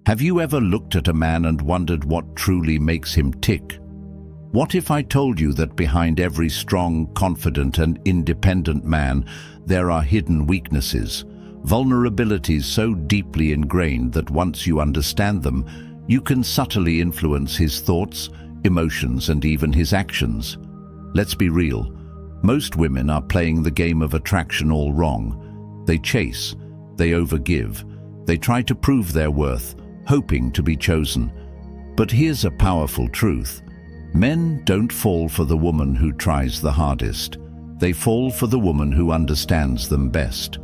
Have you ever looked at a man and wondered what truly makes him tick? What if I told you that behind every strong, confident and independent man there are hidden weaknesses, vulnerabilities so deeply ingrained that once you understand them, you can subtly influence his thoughts, emotions and even his actions? Let's be real. Most women are playing the game of attraction all wrong. They chase, they overgive, they try to prove their worth, hoping to be chosen. But here's a powerful truth. Men don't fall for the woman who tries the hardest. They fall for the woman who understands them best.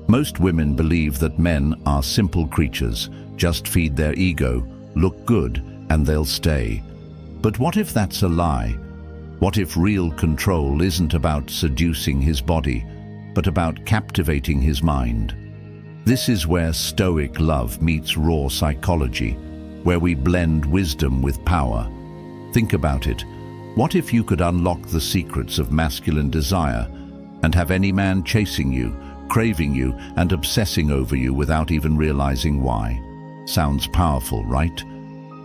Most women believe that men are simple creatures, just feed their ego, look good, and they'll stay. But what if that's a lie? What if real control isn't about seducing his body, but about captivating his mind? This is where Stoic love meets raw psychology, where we blend wisdom with power. Think about it. What if you could unlock the secrets of masculine desire and have any man chasing you, craving you, and obsessing over you without even realizing why? Sounds powerful, right?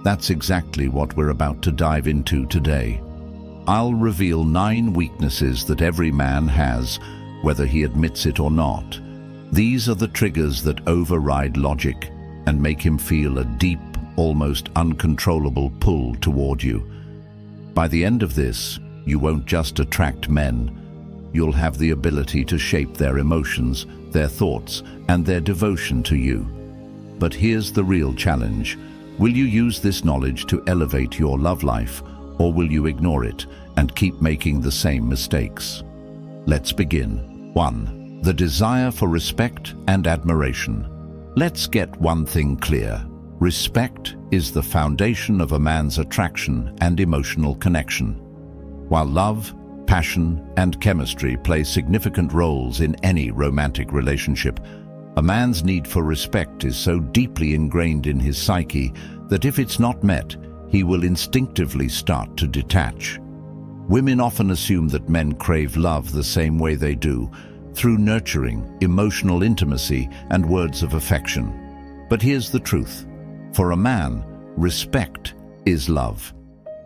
That's exactly what we're about to dive into today. I'll reveal 9 weaknesses that every man has, whether he admits it or not. These are the triggers that override logic and make him feel a deep, almost uncontrollable pull toward you. By the end of this, you won't just attract men. You'll have the ability to shape their emotions, their thoughts, and their devotion to you. But here's the real challenge. Will you use this knowledge to elevate your love life, or will you ignore it and keep making the same mistakes? Let's begin. 1. The desire for respect and admiration. Let's get one thing clear. Respect is the foundation of a man's attraction and emotional connection. While love, passion, and chemistry play significant roles in any romantic relationship, a man's need for respect is so deeply ingrained in his psyche that if it's not met, he will instinctively start to detach. Women often assume that men crave love the same way they do, through nurturing, emotional intimacy, and words of affection. But here's the truth. For a man, respect is love.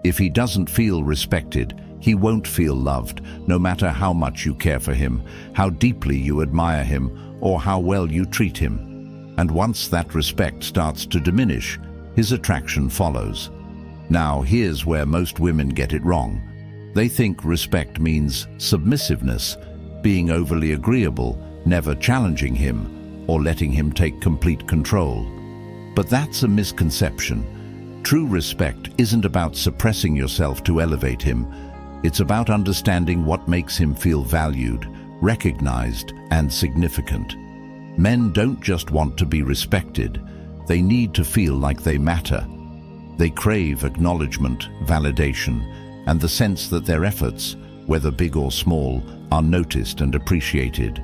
If he doesn't feel respected, he won't feel loved, no matter how much you care for him, how deeply you admire him, or how well you treat him. And once that respect starts to diminish, his attraction follows. Now, here's where most women get it wrong. They think respect means submissiveness, being overly agreeable, never challenging him, or letting him take complete control. But that's a misconception. True respect isn't about suppressing yourself to elevate him. It's about understanding what makes him feel valued, recognized, and significant. Men don't just want to be respected. They need to feel like they matter. They crave acknowledgement, validation, and the sense that their efforts, whether big or small, are noticed and appreciated.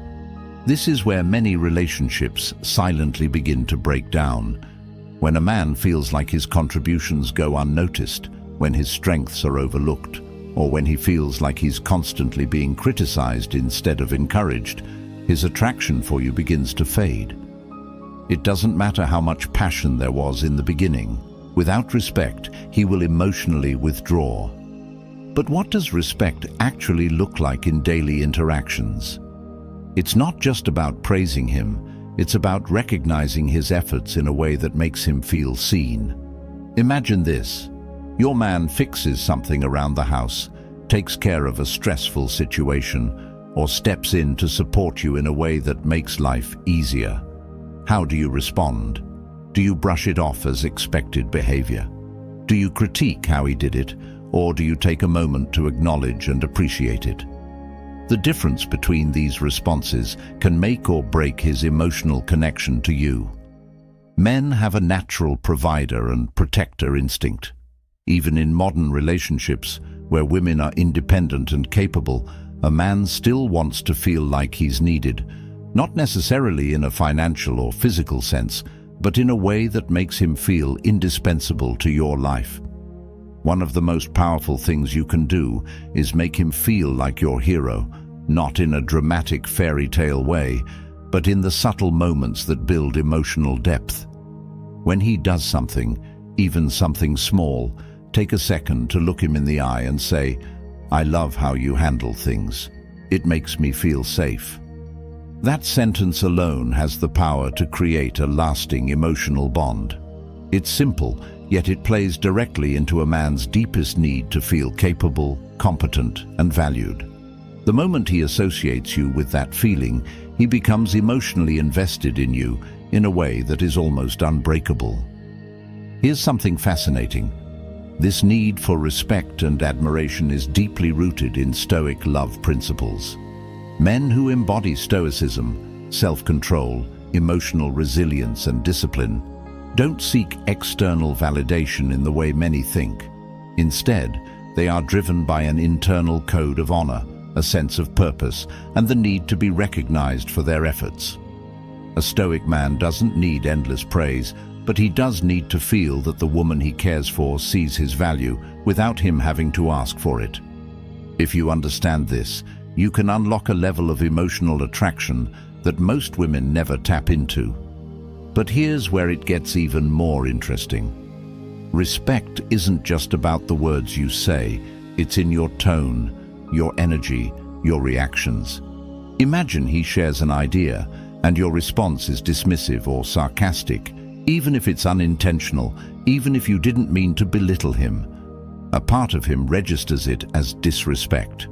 This is where many relationships silently begin to break down. When a man feels like his contributions go unnoticed, when his strengths are overlooked, or when he feels like he's constantly being criticized instead of encouraged, his attraction for you begins to fade. It doesn't matter how much passion there was in the beginning. Without respect, he will emotionally withdraw. But what does respect actually look like in daily interactions? It's not just about praising him, it's about recognizing his efforts in a way that makes him feel seen. Imagine this. Your man fixes something around the house, takes care of a stressful situation, or steps in to support you in a way that makes life easier. How do you respond? Do you brush it off as expected behavior? Do you critique how he did it, or do you take a moment to acknowledge and appreciate it? The difference between these responses can make or break his emotional connection to you. Men have a natural provider and protector instinct. Even in modern relationships, where women are independent and capable, a man still wants to feel like he's needed, not necessarily in a financial or physical sense, but in a way that makes him feel indispensable to your life. One of the most powerful things you can do is make him feel like your hero, not in a dramatic fairy tale way, but in the subtle moments that build emotional depth. When he does something, even something small, take a second to look him in the eye and say, "I love how you handle things. It makes me feel safe." That sentence alone has the power to create a lasting emotional bond. It's simple, yet it plays directly into a man's deepest need to feel capable, competent, and valued. The moment he associates you with that feeling, he becomes emotionally invested in you in a way that is almost unbreakable. Here's something fascinating. This need for respect and admiration is deeply rooted in Stoic love principles. Men who embody Stoicism, self-control, emotional resilience, and discipline don't seek external validation in the way many think. Instead, they are driven by an internal code of honor, a sense of purpose, and the need to be recognized for their efforts. A Stoic man doesn't need endless praise, but he does need to feel that the woman he cares for sees his value without him having to ask for it. If you understand this, you can unlock a level of emotional attraction that most women never tap into. But here's where it gets even more interesting. Respect isn't just about the words you say, it's in your tone, your energy, your reactions. Imagine he shares an idea, and your response is dismissive or sarcastic, even if it's unintentional, even if you didn't mean to belittle him. A part of him registers it as disrespect.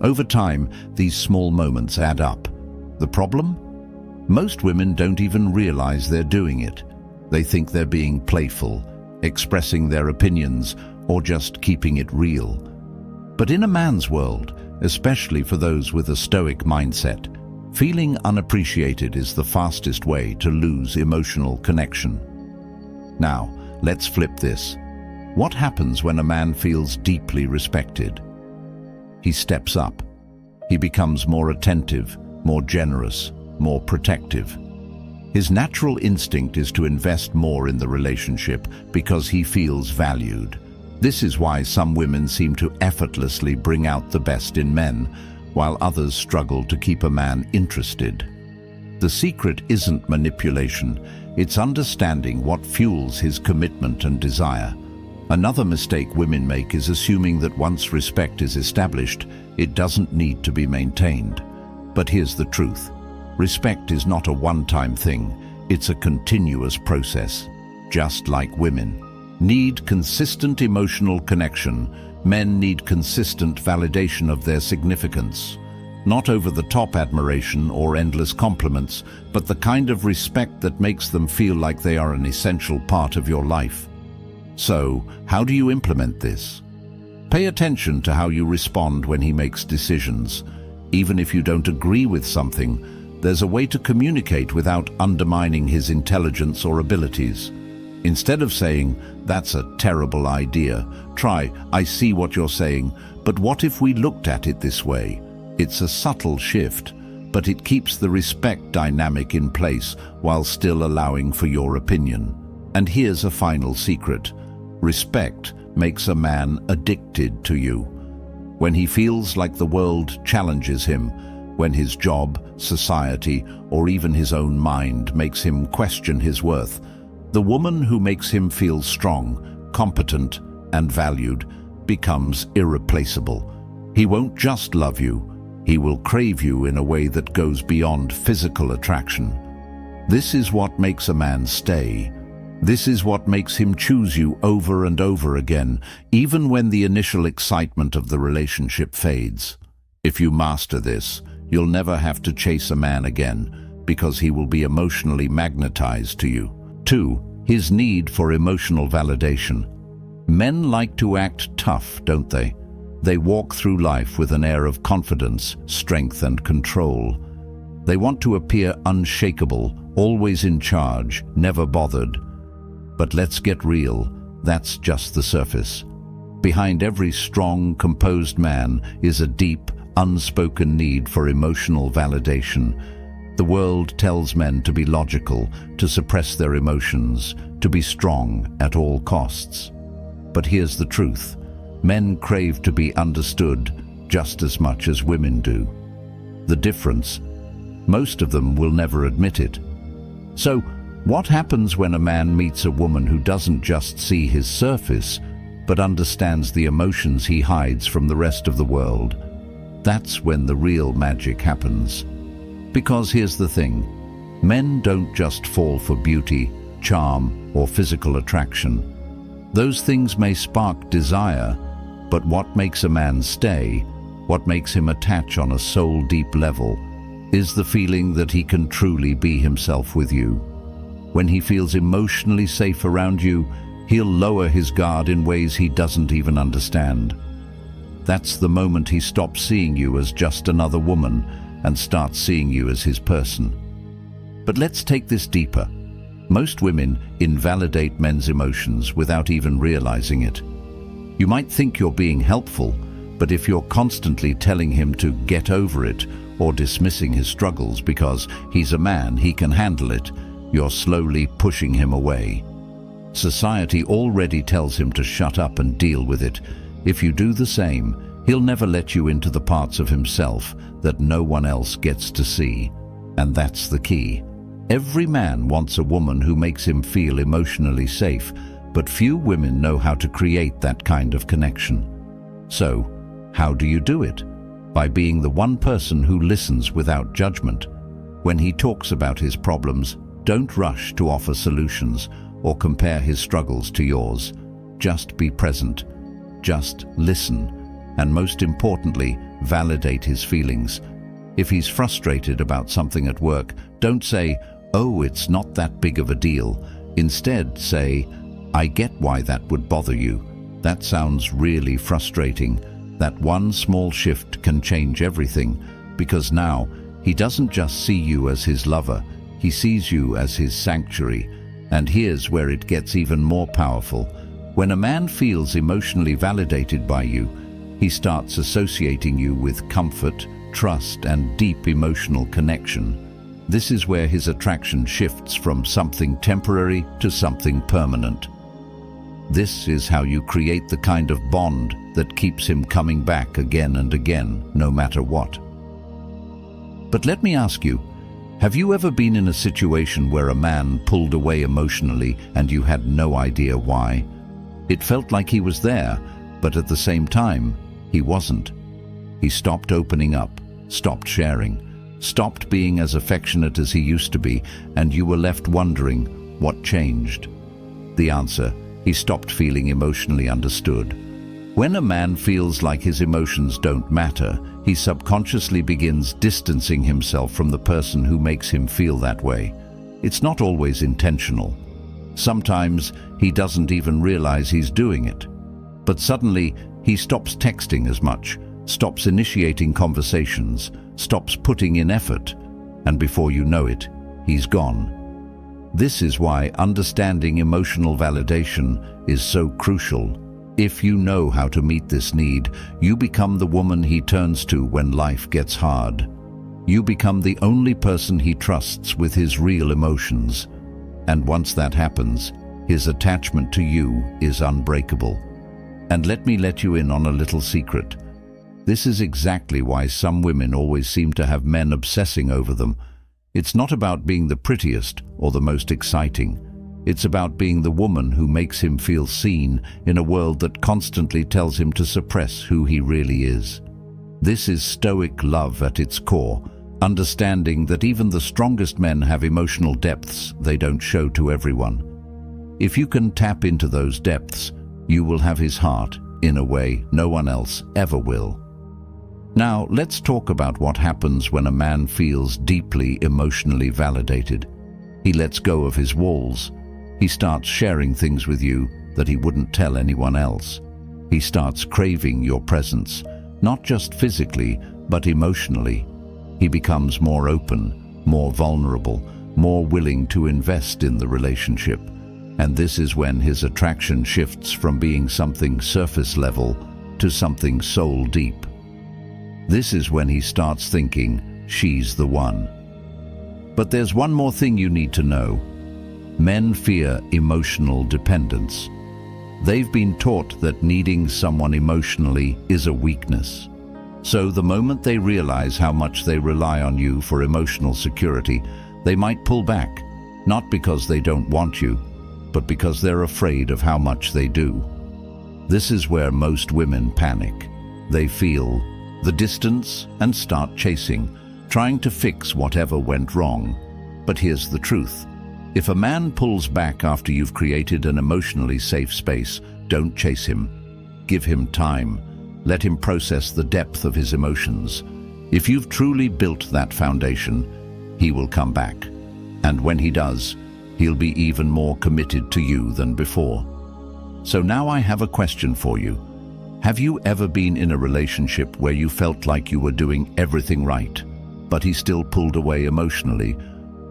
Over time, these small moments add up. The problem? Most women don't even realize they're doing it. They think they're being playful, expressing their opinions, or just keeping it real. But in a man's world, especially for those with a Stoic mindset, feeling unappreciated is the fastest way to lose emotional connection. Now, let's flip this. What happens when a man feels deeply respected? He steps up. He becomes more attentive, more generous, more protective. His natural instinct is to invest more in the relationship because he feels valued. This is why some women seem to effortlessly bring out the best in men, while others struggle to keep a man interested. The secret isn't manipulation, it's understanding what fuels his commitment and desire. Another mistake women make is assuming that once respect is established, it doesn't need to be maintained. But here's the truth. Respect is not a one-time thing, it's a continuous process. Just like women need consistent emotional connection, men need consistent validation of their significance. Not over-the-top admiration or endless compliments, but the kind of respect that makes them feel like they are an essential part of your life. So, how do you implement this? Pay attention to how you respond when he makes decisions. Even if you don't agree with something, there's a way to communicate without undermining his intelligence or abilities. Instead of saying, "That's a terrible idea," try, "I see what you're saying, but what if we looked at it this way?" It's a subtle shift, but it keeps the respect dynamic in place while still allowing for your opinion. And here's a final secret. Respect makes a man addicted to you. When he feels like the world challenges him, when his job, society, or even his own mind makes him question his worth, the woman who makes him feel strong, competent, and valued becomes irreplaceable. He won't just love you, he will crave you in a way that goes beyond physical attraction. This is what makes a man stay. This is what makes him choose you over and over again, even when the initial excitement of the relationship fades. If you master this, you'll never have to chase a man again, because he will be emotionally magnetized to you. 2. His need for emotional validation. Men like to act tough, don't they? They walk through life with an air of confidence, strength, and control. They want to appear unshakable, always in charge, never bothered. But let's get real, that's just the surface. Behind every strong, composed man is a deep, unspoken need for emotional validation. The world tells men to be logical, to suppress their emotions, to be strong at all costs. But here's the truth. Men crave to be understood just as much as women do. The difference? Most of them will never admit it. So, What happens when a man meets a woman who doesn't just see his surface, but understands the emotions he hides from the rest of the world? That's when the real magic happens. Because here's the thing, men don't just fall for beauty, charm, or physical attraction. Those things may spark desire, but what makes a man stay, what makes him attach on a soul-deep level, is the feeling that he can truly be himself with you. When he feels emotionally safe around you, he'll lower his guard in ways he doesn't even understand. That's the moment he stops seeing you as just another woman and starts seeing you as his person. But let's take this deeper. Most women invalidate men's emotions without even realizing it. You might think you're being helpful, but if you're constantly telling him to get over it or dismissing his struggles because he's a man, he can handle it, you're slowly pushing him away. Society already tells him to shut up and deal with it. If you do the same, he'll never let you into the parts of himself that no one else gets to see. And that's the key. Every man wants a woman who makes him feel emotionally safe, but few women know how to create that kind of connection. So, how do you do it? By being the one person who listens without judgment. When he talks about his problems, don't rush to offer solutions or compare his struggles to yours. Just be present. Just listen. And most importantly, validate his feelings. If he's frustrated about something at work, don't say, "Oh, it's not that big of a deal." Instead, say, "I get why that would bother you. That sounds really frustrating." That one small shift can change everything, because now he doesn't just see you as his lover, he sees you as his sanctuary. And here's where it gets even more powerful. When a man feels emotionally validated by you, he starts associating you with comfort, trust, and deep emotional connection. This is where his attraction shifts from something temporary to something permanent. This is how you create the kind of bond that keeps him coming back again and again, no matter what. But let me ask you, have you ever been in a situation where a man pulled away emotionally and you had no idea why? It felt like he was there, but at the same time, he wasn't. He stopped opening up, stopped sharing, stopped being as affectionate as he used to be, and you were left wondering, what changed? The answer, he stopped feeling emotionally understood. When a man feels like his emotions don't matter, he subconsciously begins distancing himself from the person who makes him feel that way. It's not always intentional. Sometimes he doesn't even realize he's doing it. But suddenly, he stops texting as much, stops initiating conversations, stops putting in effort, and before you know it, he's gone. This is why understanding emotional validation is so crucial. If you know how to meet this need, you become the woman he turns to when life gets hard. You become the only person he trusts with his real emotions. And once that happens, his attachment to you is unbreakable. And let me let you in on a little secret. This is exactly why some women always seem to have men obsessing over them. It's not about being the prettiest or the most exciting. It's about being the woman who makes him feel seen in a world that constantly tells him to suppress who he really is. This is Stoic love at its core, understanding that even the strongest men have emotional depths they don't show to everyone. If you can tap into those depths, you will have his heart in a way no one else ever will. Now, let's talk about what happens when a man feels deeply emotionally validated. He lets go of his walls. He starts sharing things with you that he wouldn't tell anyone else. He starts craving your presence, not just physically, but emotionally. He becomes more open, more vulnerable, more willing to invest in the relationship. And this is when his attraction shifts from being something surface level to something soul deep. This is when he starts thinking, she's the one. But there's one more thing you need to know. Men fear emotional dependence. They've been taught that needing someone emotionally is a weakness. So the moment they realize how much they rely on you for emotional security, they might pull back. not because they don't want you, but because they're afraid of how much they do. This is where most women panic. They feel the distance and start chasing, trying to fix whatever went wrong. But here's the truth. If a man pulls back after you've created an emotionally safe space, don't chase him. Give him time. Let him process the depth of his emotions. If you've truly built that foundation, he will come back. And when he does, he'll be even more committed to you than before. So now I have a question for you. Have you ever been in a relationship where you felt like you were doing everything right, but he still pulled away emotionally?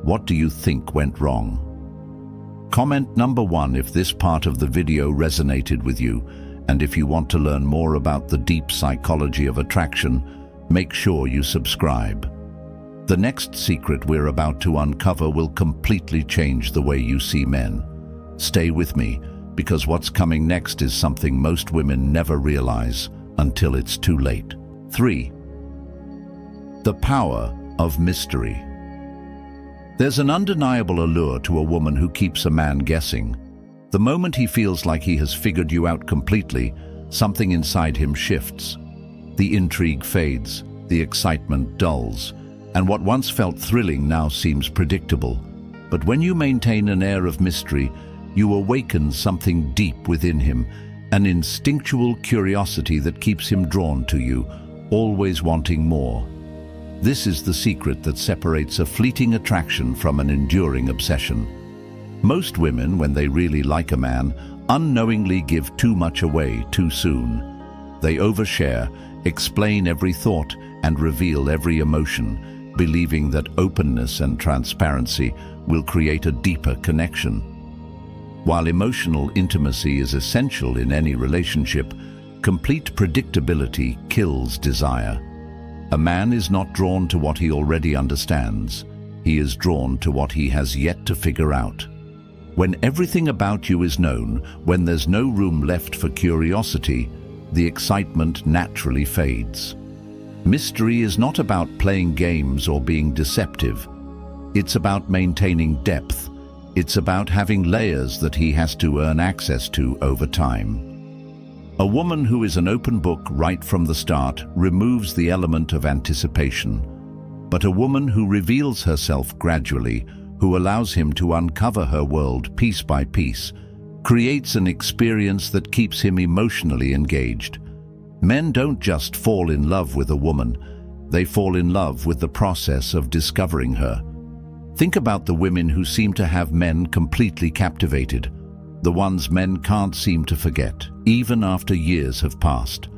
What do you think went wrong? Comment number 1 if this part of the video resonated with you, and if you want to learn more about the deep psychology of attraction, make sure you subscribe. The next secret we're about to uncover will completely change the way you see men. Stay with me, because what's coming next is something most women never realize until it's too late. 3. The power of mystery. There's an undeniable allure to a woman who keeps a man guessing. The moment he feels like he has figured you out completely, something inside him shifts. The intrigue fades, the excitement dulls, and what once felt thrilling now seems predictable. But when you maintain an air of mystery, you awaken something deep within him, an instinctual curiosity that keeps him drawn to you, always wanting more. This is the secret that separates a fleeting attraction from an enduring obsession. Most women, when they really like a man, unknowingly give too much away too soon. They overshare, explain every thought, and reveal every emotion, believing that openness and transparency will create a deeper connection. While emotional intimacy is essential in any relationship, complete predictability kills desire. A man is not drawn to what he already understands. He is drawn to what he has yet to figure out. When everything about you is known, when there's no room left for curiosity, the excitement naturally fades. Mystery is not about playing games or being deceptive. It's about maintaining depth. It's about having layers that he has to earn access to over time. A woman who is an open book right from the start removes the element of anticipation. But a woman who reveals herself gradually, who allows him to uncover her world piece by piece, creates an experience that keeps him emotionally engaged. Men don't just fall in love with a woman, they fall in love with the process of discovering her. Think about the women who seem to have men completely captivated, the ones men can't seem to forget, even after years have passed.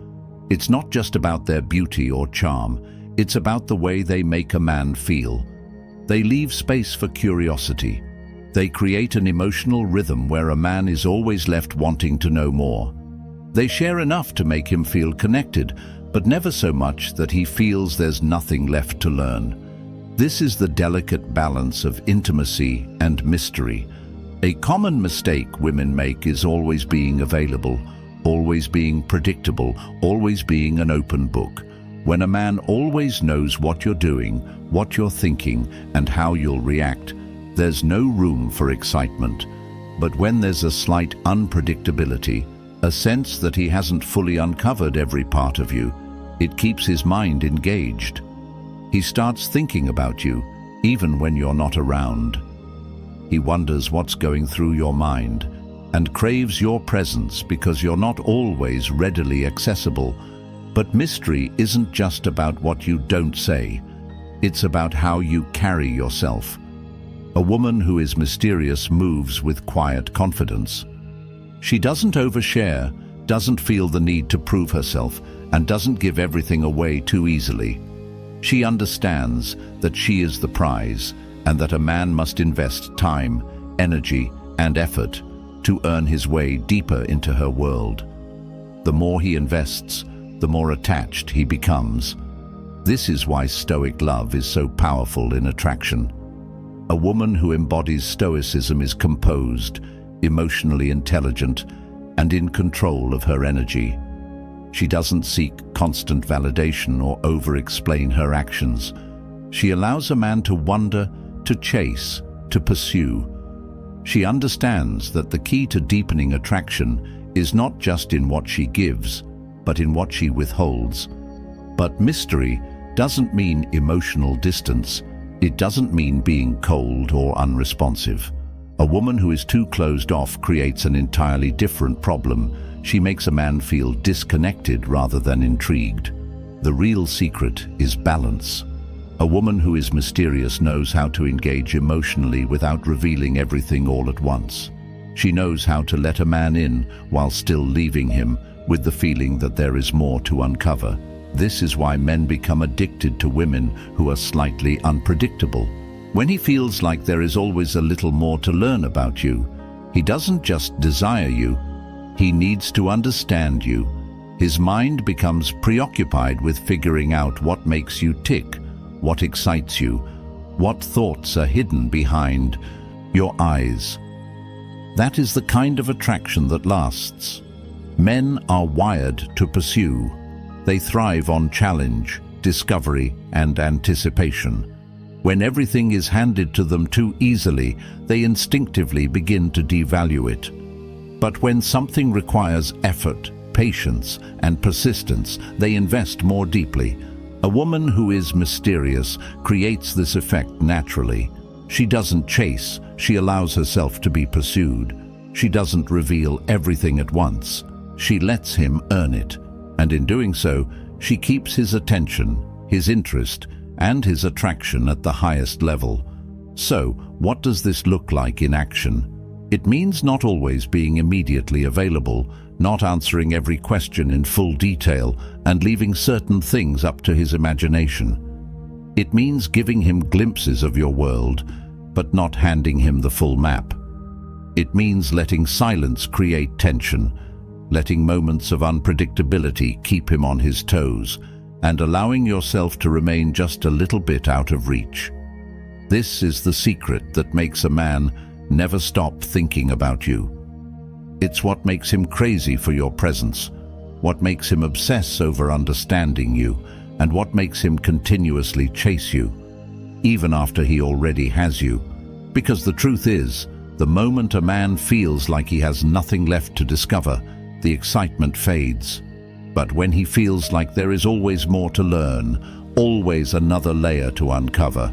It's not just about their beauty or charm, it's about the way they make a man feel. They leave space for curiosity. They create an emotional rhythm where a man is always left wanting to know more. They share enough to make him feel connected, but never so much that he feels there's nothing left to learn. This is the delicate balance of intimacy and mystery. A common mistake women make is always being available, always being predictable, always being an open book. When a man always knows what you're doing, what you're thinking, and how you'll react, there's no room for excitement. But when there's a slight unpredictability, a sense that he hasn't fully uncovered every part of you, it keeps his mind engaged. He starts thinking about you, even when you're not around. He wonders what's going through your mind and craves your presence because you're not always readily accessible. But mystery isn't just about what you don't say. It's about how you carry yourself. A woman who is mysterious moves with quiet confidence. She doesn't overshare, doesn't feel the need to prove herself, and doesn't give everything away too easily. She understands that she is the prize and that a man must invest time, energy, and effort to earn his way deeper into her world. The more he invests, the more attached he becomes. This is why Stoic love is so powerful in attraction. A woman who embodies Stoicism is composed, emotionally intelligent, and in control of her energy. She doesn't seek constant validation or over-explain her actions. She allows a man to wonder, to chase, to pursue. She understands that the key to deepening attraction is not just in what she gives, but in what she withholds. But mystery doesn't mean emotional distance. It doesn't mean being cold or unresponsive. A woman who is too closed off creates an entirely different problem. She makes a man feel disconnected rather than intrigued. The real secret is balance. A woman who is mysterious knows how to engage emotionally without revealing everything all at once. She knows how to let a man in while still leaving him with the feeling that there is more to uncover. This is why men become addicted to women who are slightly unpredictable. When he feels like there is always a little more to learn about you, he doesn't just desire you, he needs to understand you. His mind becomes preoccupied with figuring out what makes you tick, what excites you, what thoughts are hidden behind your eyes. That is the kind of attraction that lasts. Men are wired to pursue. They thrive on challenge, discovery, and anticipation. When everything is handed to them too easily, they instinctively begin to devalue it. But when something requires effort, patience, and persistence, they invest more deeply. A woman who is mysterious creates this effect naturally. She doesn't chase, she allows herself to be pursued. She doesn't reveal everything at once. She lets him earn it, and in doing so, she keeps his attention, his interest, and his attraction at the highest level. So, what does this look like in action? It means not always being immediately available, not answering every question in full detail, and leaving certain things up to his imagination. It means giving him glimpses of your world, but not handing him the full map. It means letting silence create tension, letting moments of unpredictability keep him on his toes, and allowing yourself to remain just a little bit out of reach. This is the secret that makes a man never stop thinking about you. It's what makes him crazy for your presence, what makes him obsess over understanding you, and what makes him continuously chase you, even after he already has you. Because the truth is, the moment a man feels like he has nothing left to discover, the excitement fades. But when he feels like there is always more to learn, always another layer to uncover,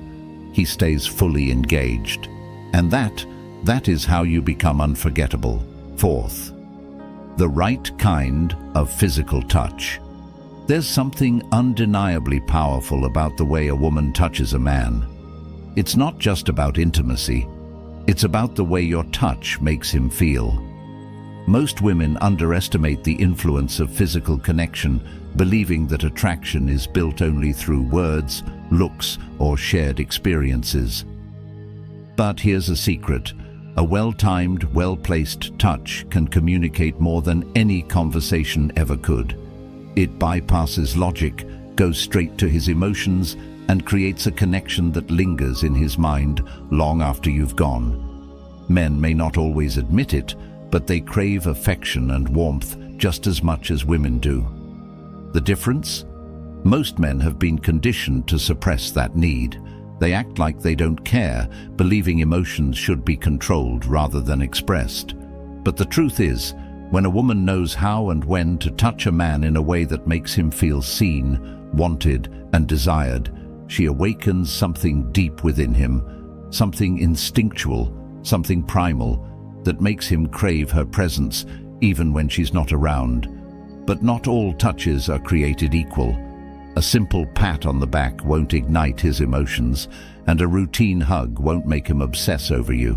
he stays fully engaged. And that is how you become unforgettable. Fourth, the right kind of physical touch. There's something undeniably powerful about the way a woman touches a man. It's not just about intimacy, it's about the way your touch makes him feel. Most women underestimate the influence of physical connection, believing that attraction is built only through words, looks, or shared experiences. But here's a secret. A well-timed, well-placed touch can communicate more than any conversation ever could. It bypasses logic, goes straight to his emotions, and creates a connection that lingers in his mind long after you've gone. Men may not always admit it, but they crave affection and warmth just as much as women do. The difference? Most men have been conditioned to suppress that need. They act like they don't care, believing emotions should be controlled rather than expressed. But the truth is, when a woman knows how and when to touch a man in a way that makes him feel seen, wanted, and desired, she awakens something deep within him, something instinctual, something primal, that makes him crave her presence even when she's not around. But not all touches are created equal. A simple pat on the back won't ignite his emotions, and a routine hug won't make him obsess over you.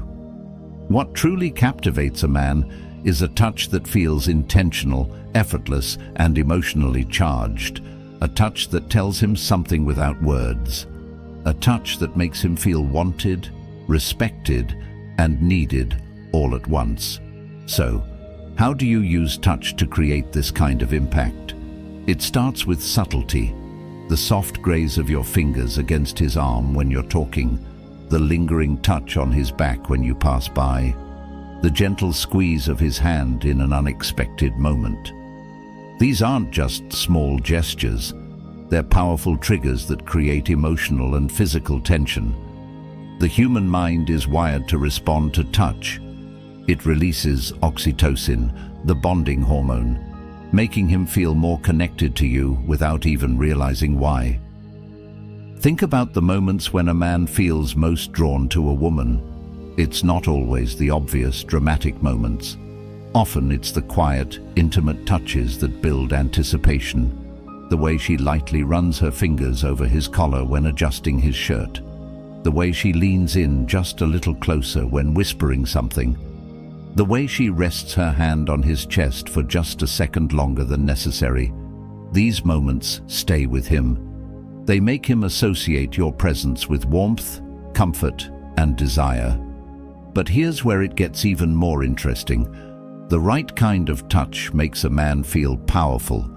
What truly captivates a man is a touch that feels intentional, effortless, and emotionally charged. A touch that tells him something without words. A touch that makes him feel wanted, respected, and needed all at once. So, how do you use touch to create this kind of impact? It starts with subtlety. The soft graze of your fingers against his arm when you're talking, the lingering touch on his back when you pass by, the gentle squeeze of his hand in an unexpected moment. These aren't just small gestures, they're powerful triggers that create emotional and physical tension. The human mind is wired to respond to touch. It releases oxytocin, the bonding hormone, making him feel more connected to you without even realizing why. Think about the moments when a man feels most drawn to a woman. It's not always the obvious, dramatic moments. Often it's the quiet, intimate touches that build anticipation. The way she lightly runs her fingers over his collar when adjusting his shirt. The way she leans in just a little closer when whispering something. The way she rests her hand on his chest for just a second longer than necessary. These moments stay with him. They make him associate your presence with warmth, comfort, and desire. But here's where it gets even more interesting. The right kind of touch makes a man feel powerful.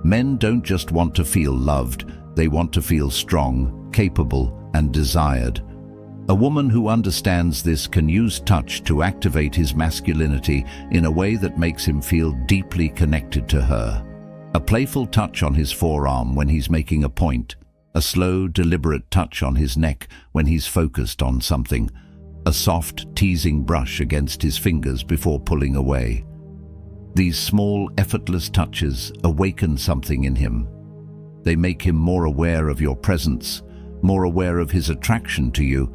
Men don't just want to feel loved, they want to feel strong, capable, and desired. A woman who understands this can use touch to activate his masculinity in a way that makes him feel deeply connected to her. A playful touch on his forearm when he's making a point. A slow, deliberate touch on his neck when he's focused on something. A soft, teasing brush against his fingers before pulling away. These small, effortless touches awaken something in him. They make him more aware of your presence, more aware of his attraction to you,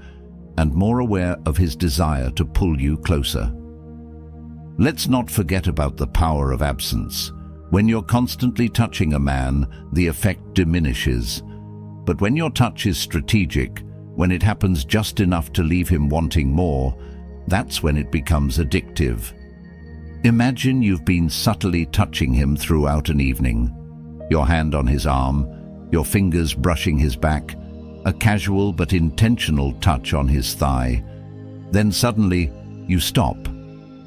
and more aware of his desire to pull you closer. Let's not forget about the power of absence. When you're constantly touching a man, the effect diminishes. But when your touch is strategic, when it happens just enough to leave him wanting more, that's when it becomes addictive. Imagine you've been subtly touching him throughout an evening. Your hand on his arm, your fingers brushing his back, a casual but intentional touch on his thigh. Then suddenly, you stop.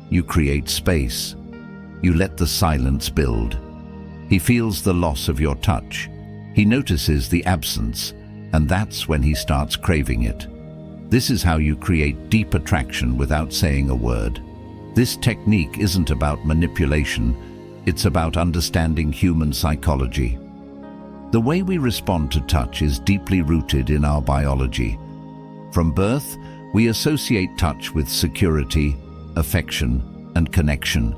You create space. You let the silence build. He feels the loss of your touch. He notices the absence, and that's when he starts craving it. This is how you create deep attraction without saying a word. This technique isn't about manipulation, it's about understanding human psychology. The way we respond to touch is deeply rooted in our biology. From birth, we associate touch with security, affection, and connection.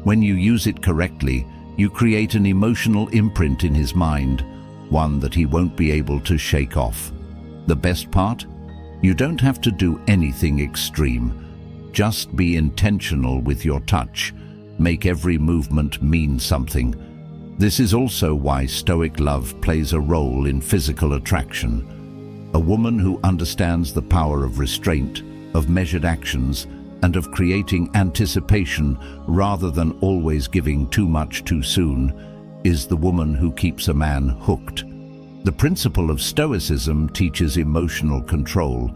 When you use it correctly, you create an emotional imprint in his mind, one that he won't be able to shake off. The best part? You don't have to do anything extreme. Just be intentional with your touch. Make every movement mean something. This is also why Stoic love plays a role in physical attraction. A woman who understands the power of restraint, of measured actions, and of creating anticipation rather than always giving too much too soon, is the woman who keeps a man hooked. The principle of Stoicism teaches emotional control,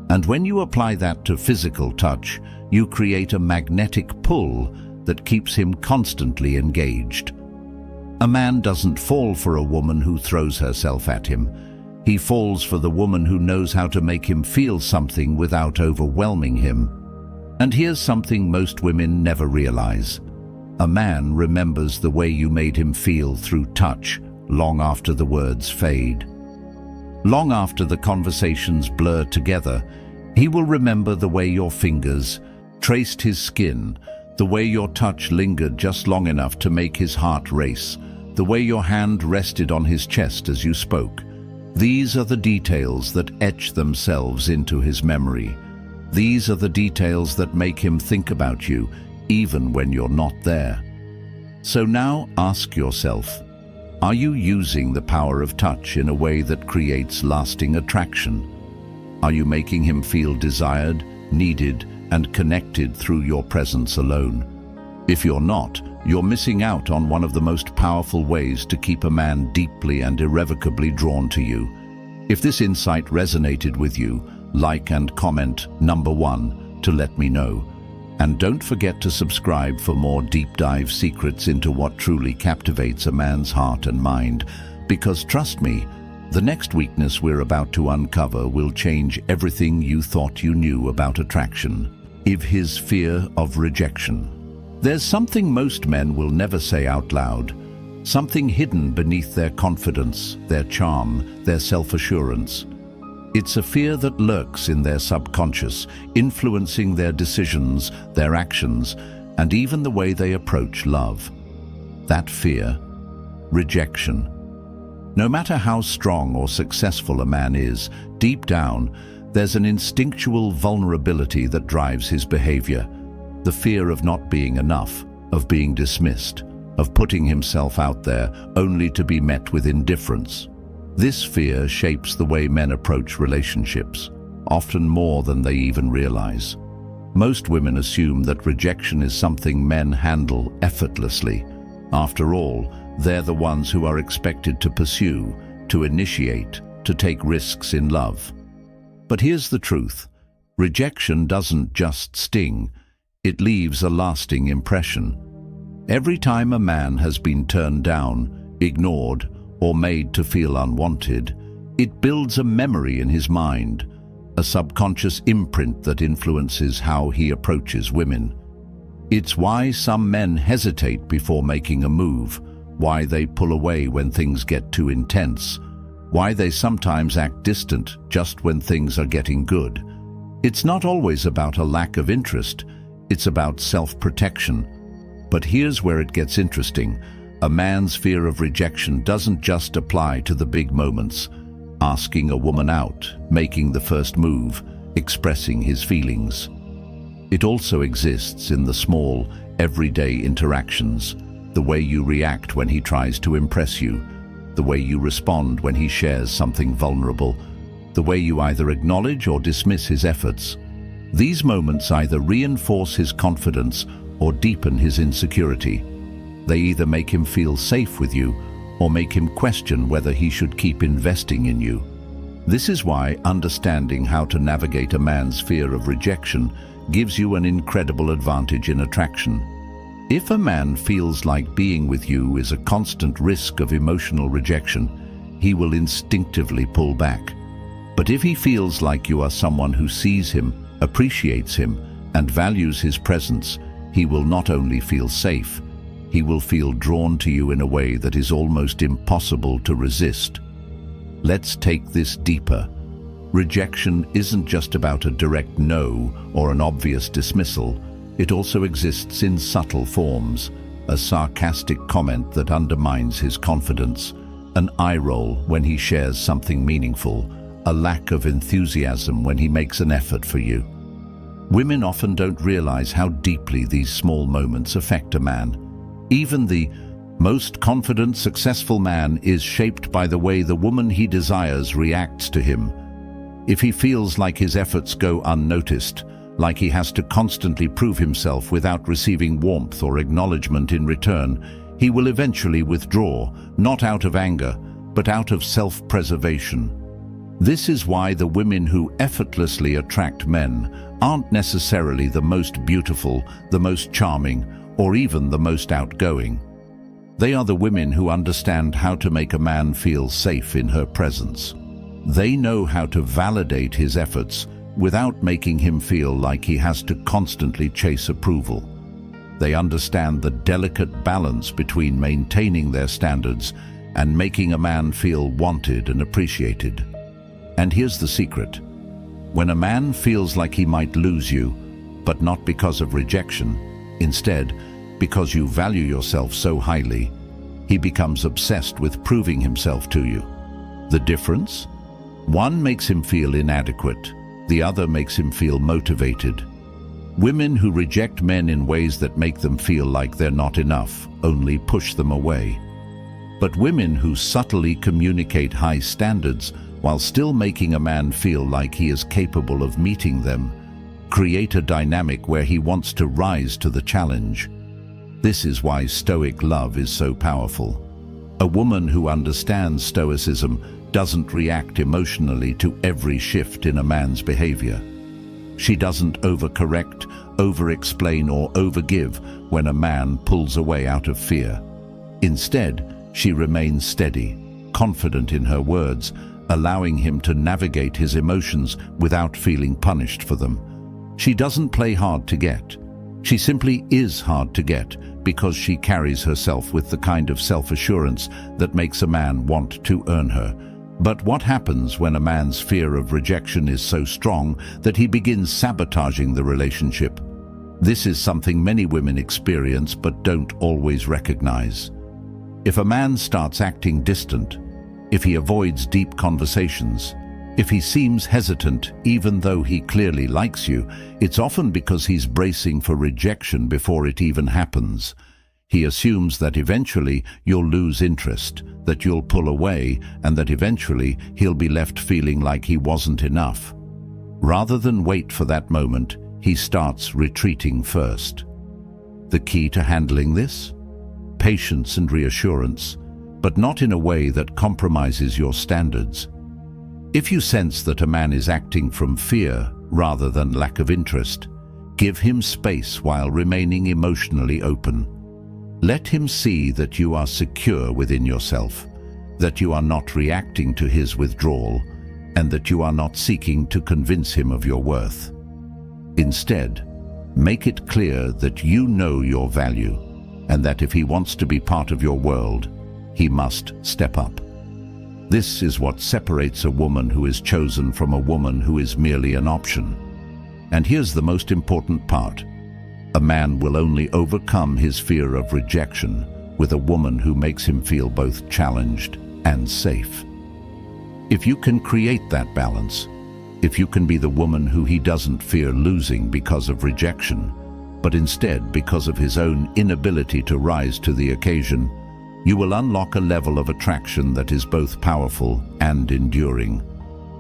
and when you apply that to physical touch, you create a magnetic pull that keeps him constantly engaged. A man doesn't fall for a woman who throws herself at him. He falls for the woman who knows how to make him feel something without overwhelming him. And here's something most women never realize. A man remembers the way you made him feel through touch long after the words fade. Long after the conversations blur together, he will remember the way your fingers traced his skin, the way your touch lingered just long enough to make his heart race, the way your hand rested on his chest as you spoke. These are the details that etch themselves into his memory. These are the details that make him think about you, even when you're not there. So now ask yourself, are you using the power of touch in a way that creates lasting attraction? Are you making him feel desired, needed, and connected through your presence alone? If you're not, you're missing out on one of the most powerful ways to keep a man deeply and irrevocably drawn to you. If this insight resonated with you, like and comment #1 to let me know. And don't forget to subscribe for more deep dive secrets into what truly captivates a man's heart and mind. Because trust me, the next weakness we're about to uncover will change everything you thought you knew about attraction. His fear of rejection. There's something most men will never say out loud, something hidden beneath their confidence, their charm, their self-assurance. It's a fear that lurks in their subconscious, influencing their decisions, their actions, and even the way they approach love. That fear: rejection. No matter how strong or successful a man is, deep down, there's an instinctual vulnerability that drives his behavior. The fear of not being enough, of being dismissed, of putting himself out there only to be met with indifference. This fear shapes the way men approach relationships, often more than they even realize. Most women assume that rejection is something men handle effortlessly. After all, they're the ones who are expected to pursue, to initiate, to take risks in love. But here's the truth: rejection doesn't just sting, it leaves a lasting impression. Every time a man has been turned down, ignored, or made to feel unwanted, it builds a memory in his mind, a subconscious imprint that influences how he approaches women. It's why some men hesitate before making a move, why they pull away when things get too intense, why they sometimes act distant just when things are getting good. It's not always about a lack of interest, it's about self-protection. But here's where it gets interesting. A man's fear of rejection doesn't just apply to the big moments: asking a woman out, making the first move, expressing his feelings. It also exists in the small, everyday interactions: the way you react when he tries to impress you, the way you respond when he shares something vulnerable, the way you either acknowledge or dismiss his efforts. These moments either reinforce his confidence or deepen his insecurity. They either make him feel safe with you or make him question whether he should keep investing in you. This is why understanding how to navigate a man's fear of rejection gives you an incredible advantage in attraction. If a man feels like being with you is a constant risk of emotional rejection, he will instinctively pull back. But if he feels like you are someone who sees him, appreciates him, and values his presence, he will not only feel safe, he will feel drawn to you in a way that is almost impossible to resist. Let's take this deeper. Rejection isn't just about a direct no or an obvious dismissal. It also exists in subtle forms: a sarcastic comment that undermines his confidence, an eye roll when he shares something meaningful, a lack of enthusiasm when he makes an effort for you. Women often don't realize how deeply these small moments affect a man. Even the most confident, successful man is shaped by the way the woman he desires reacts to him. If he feels like his efforts go unnoticed, like he has to constantly prove himself without receiving warmth or acknowledgement in return, he will eventually withdraw, not out of anger, but out of self-preservation. This is why the women who effortlessly attract men aren't necessarily the most beautiful, the most charming, or even the most outgoing. They are the women who understand how to make a man feel safe in her presence. They know how to validate his efforts without making him feel like he has to constantly chase approval. They understand the delicate balance between maintaining their standards and making a man feel wanted and appreciated. And here's the secret. When a man feels like he might lose you, but not because of rejection, instead, because you value yourself so highly, he becomes obsessed with proving himself to you. The difference? One makes him feel inadequate, the other makes him feel motivated. Women who reject men in ways that make them feel like they're not enough only push them away. But women who subtly communicate high standards while still making a man feel like he is capable of meeting them create a dynamic where he wants to rise to the challenge. This is why Stoic love is so powerful. A woman who understands Stoicism doesn't react emotionally to every shift in a man's behavior. She doesn't overcorrect, over-explain, or overgive when a man pulls away out of fear. Instead, she remains steady, confident in her words, allowing him to navigate his emotions without feeling punished for them. She doesn't play hard to get. She simply is hard to get because she carries herself with the kind of self-assurance that makes a man want to earn her. But what happens when a man's fear of rejection is so strong that he begins sabotaging the relationship? This is something many women experience but don't always recognize. If a man starts acting distant, if he avoids deep conversations, if he seems hesitant even though he clearly likes you, it's often because he's bracing for rejection before it even happens. He assumes that eventually you'll lose interest, that you'll pull away, and that eventually he'll be left feeling like he wasn't enough. Rather than wait for that moment, he starts retreating first. The key to handling this? Patience and reassurance, but not in a way that compromises your standards. If you sense that a man is acting from fear rather than lack of interest, give him space while remaining emotionally open. Let him see that you are secure within yourself, that you are not reacting to his withdrawal, and that you are not seeking to convince him of your worth. Instead, make it clear that you know your value, and that if he wants to be part of your world, he must step up. This is what separates a woman who is chosen from a woman who is merely an option. And here's the most important part. A man will only overcome his fear of rejection with a woman who makes him feel both challenged and safe. If you can create that balance, if you can be the woman who he doesn't fear losing because of rejection, but instead because of his own inability to rise to the occasion, you will unlock a level of attraction that is both powerful and enduring.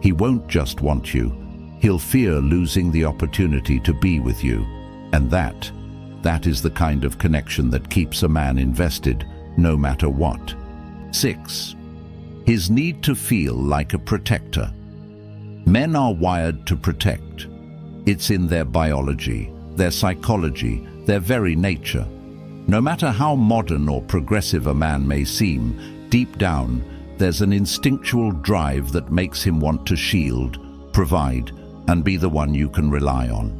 He won't just want you, he'll fear losing the opportunity to be with you. And that is the kind of connection that keeps a man invested, no matter what. 6. His need to feel like a protector. Men are wired to protect. It's in their biology, their psychology, their very nature. No matter how modern or progressive a man may seem, deep down, there's an instinctual drive that makes him want to shield, provide, and be the one you can rely on.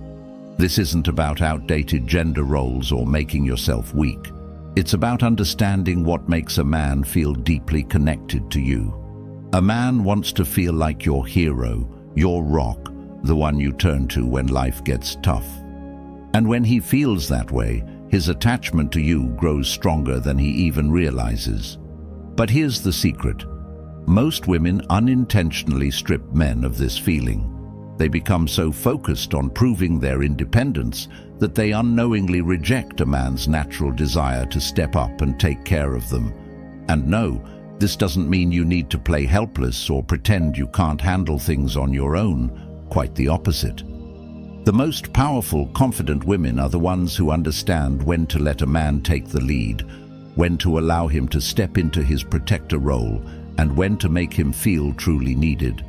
This isn't about outdated gender roles or making yourself weak. It's about understanding what makes a man feel deeply connected to you. A man wants to feel like your hero, your rock, the one you turn to when life gets tough. And when he feels that way, his attachment to you grows stronger than he even realizes. But here's the secret. Most women unintentionally strip men of this feeling. They become so focused on proving their independence that they unknowingly reject a man's natural desire to step up and take care of them. And no, this doesn't mean you need to play helpless or pretend you can't handle things on your own. Quite the opposite. The most powerful, confident women are the ones who understand when to let a man take the lead, when to allow him to step into his protector role, and when to make him feel truly needed.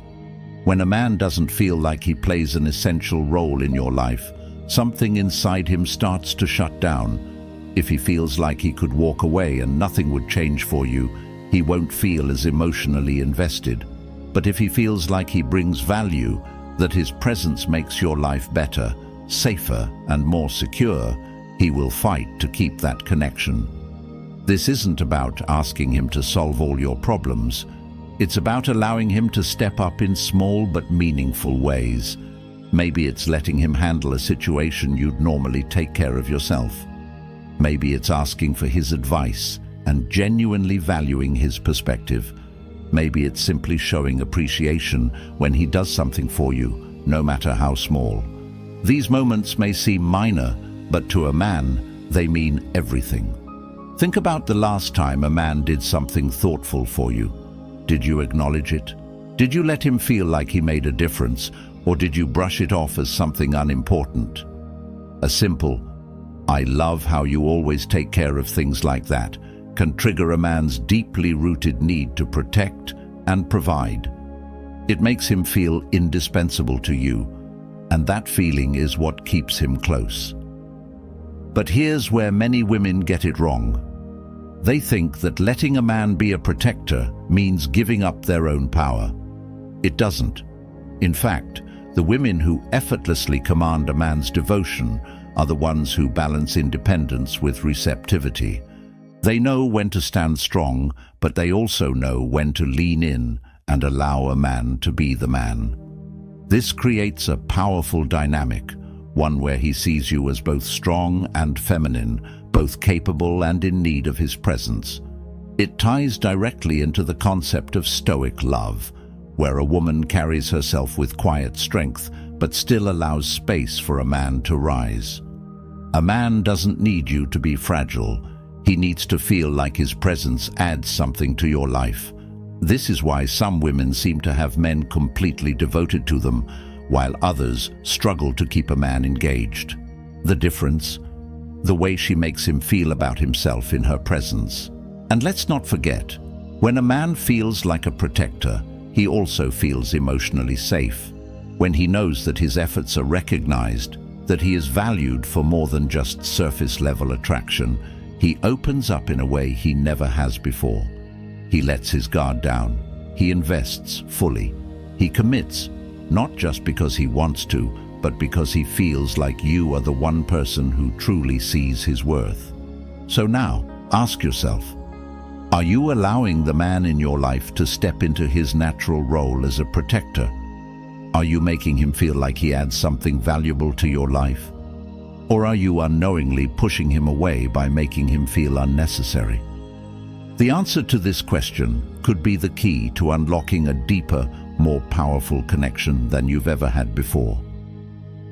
When a man doesn't feel like he plays an essential role in your life, something inside him starts to shut down. If he feels like he could walk away and nothing would change for you, he won't feel as emotionally invested. But if he feels like he brings value, that his presence makes your life better, safer, and more secure, he will fight to keep that connection. This isn't about asking him to solve all your problems. It's about allowing him to step up in small but meaningful ways. Maybe it's letting him handle a situation you'd normally take care of yourself. Maybe it's asking for his advice and genuinely valuing his perspective. Maybe it's simply showing appreciation when he does something for you, no matter how small. These moments may seem minor, but to a man, they mean everything. Think about the last time a man did something thoughtful for you. Did you acknowledge it? Did you let him feel like he made a difference, or did you brush it off as something unimportant? A simple, "I love how you always take care of things like that," can trigger a man's deeply rooted need to protect and provide. It makes him feel indispensable to you, and that feeling is what keeps him close. But here's where many women get it wrong. They think that letting a man be a protector means giving up their own power. It doesn't. In fact, the women who effortlessly command a man's devotion are the ones who balance independence with receptivity. They know when to stand strong, but they also know when to lean in and allow a man to be the man. This creates a powerful dynamic, one where he sees you as both strong and feminine, both capable and in need of his presence. It ties directly into the concept of Stoic love, where a woman carries herself with quiet strength, but still allows space for a man to rise. A man doesn't need you to be fragile. He needs to feel like his presence adds something to your life. This is why some women seem to have men completely devoted to them, while others struggle to keep a man engaged. The difference? The way she makes him feel about himself in her presence. And let's not forget, when a man feels like a protector, he also feels emotionally safe. When he knows that his efforts are recognized, that he is valued for more than just surface-level attraction, he opens up in a way he never has before. He lets his guard down. He invests fully. He commits, not just because he wants to, but because he feels like you are the one person who truly sees his worth. So now, ask yourself, are you allowing the man in your life to step into his natural role as a protector? Are you making him feel like he adds something valuable to your life? Or are you unknowingly pushing him away by making him feel unnecessary? The answer to this question could be the key to unlocking a deeper, more powerful connection than you've ever had before.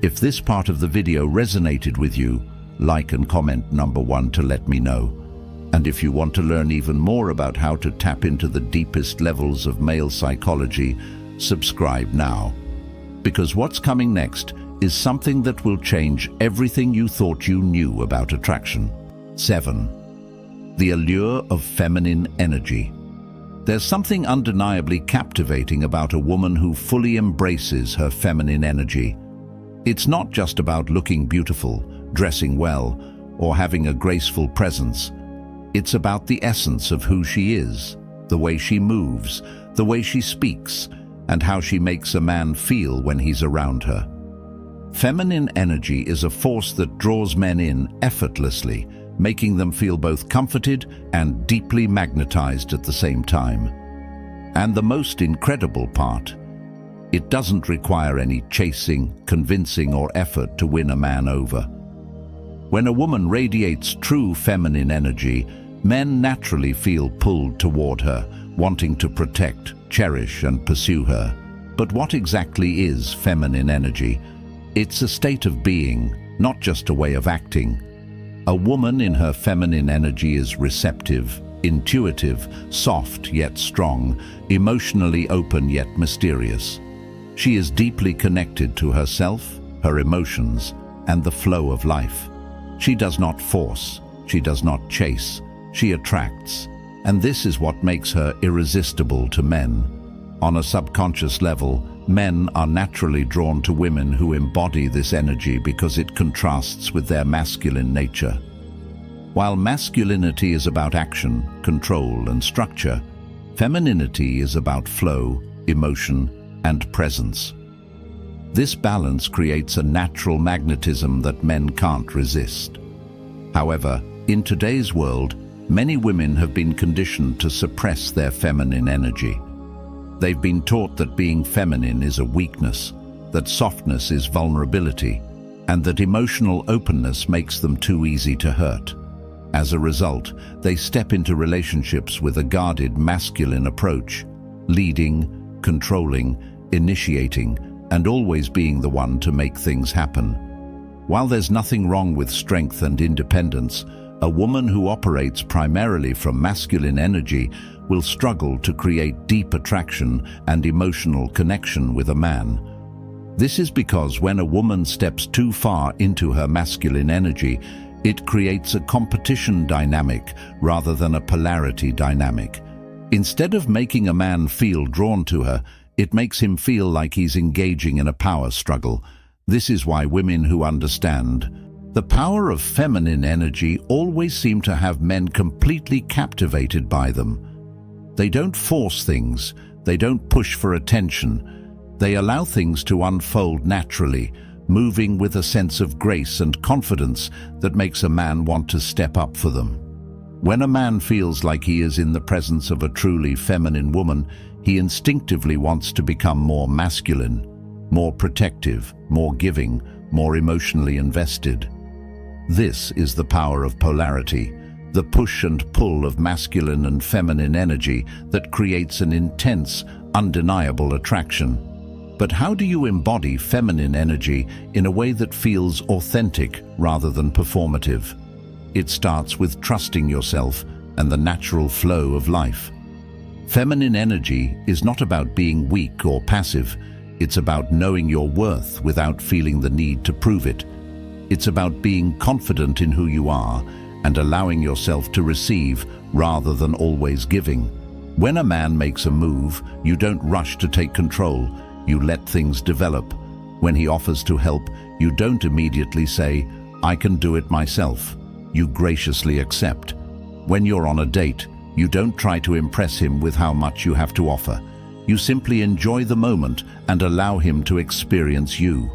If this part of the video resonated with you, like and comment number 1 to let me know. And if you want to learn even more about how to tap into the deepest levels of male psychology, subscribe now. Because what's coming next is something that will change everything you thought you knew about attraction. 7. The allure of feminine energy. There's something undeniably captivating about a woman who fully embraces her feminine energy. It's not just about looking beautiful, dressing well, or having a graceful presence. It's about the essence of who she is, the way she moves, the way she speaks, and how she makes a man feel when he's around her. Feminine energy is a force that draws men in effortlessly, making them feel both comforted and deeply magnetized at the same time. And the most incredible part, it doesn't require any chasing, convincing, or effort to win a man over. When a woman radiates true feminine energy, men naturally feel pulled toward her, wanting to protect, cherish, and pursue her. But what exactly is feminine energy? It's a state of being, not just a way of acting. A woman in her feminine energy is receptive, intuitive, soft yet strong, emotionally open yet mysterious. She is deeply connected to herself, her emotions, and the flow of life. She does not force, she does not chase, she attracts, and this is what makes her irresistible to men. On a subconscious level, men are naturally drawn to women who embody this energy because it contrasts with their masculine nature. While masculinity is about action, control, and structure, femininity is about flow, emotion, and presence. This balance creates a natural magnetism that men can't resist. However, in today's world, many women have been conditioned to suppress their feminine energy. They've been taught that being feminine is a weakness, that softness is vulnerability, and that emotional openness makes them too easy to hurt. As a result, they step into relationships with a guarded masculine approach, leading, controlling, initiating, and always being the one to make things happen. While there's nothing wrong with strength and independence, a woman who operates primarily from masculine energy will struggle to create deep attraction and emotional connection with a man. This is because when a woman steps too far into her masculine energy, it creates a competition dynamic rather than a polarity dynamic. Instead of making a man feel drawn to her, it makes him feel like he's engaging in a power struggle. This is why women who understand the power of feminine energy always seem to have men completely captivated by them. They don't force things, they don't push for attention. They allow things to unfold naturally, moving with a sense of grace and confidence that makes a man want to step up for them. When a man feels like he is in the presence of a truly feminine woman, He instinctively wants to become more masculine, more protective, more giving, more emotionally invested. This is the power of polarity, the push and pull of masculine and feminine energy that creates an intense, undeniable attraction. But how do you embody feminine energy in a way that feels authentic rather than performative? It starts with trusting yourself and the natural flow of life. Feminine energy is not about being weak or passive. It's about knowing your worth without feeling the need to prove it. It's about being confident in who you are and allowing yourself to receive rather than always giving. When a man makes a move, you don't rush to take control. You let things develop. When he offers to help, you don't immediately say, "I can do it myself." You graciously accept. When you're on a date, you don't try to impress him with how much you have to offer. You simply enjoy the moment and allow him to experience you.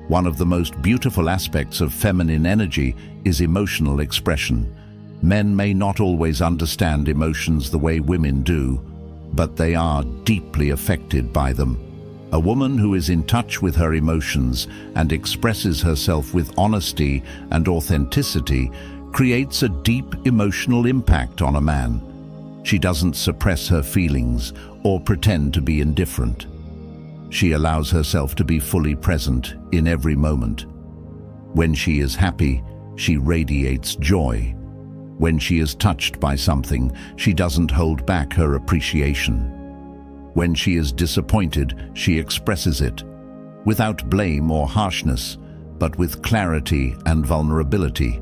One of the most beautiful aspects of feminine energy is emotional expression. Men may not always understand emotions the way women do, but they are deeply affected by them. A woman who is in touch with her emotions and expresses herself with honesty and authenticity creates a deep emotional impact on a man. She doesn't suppress her feelings or pretend to be indifferent. She allows herself to be fully present in every moment. When she is happy, she radiates joy. When she is touched by something, she doesn't hold back her appreciation. When she is disappointed, she expresses it, without blame or harshness, but with clarity and vulnerability.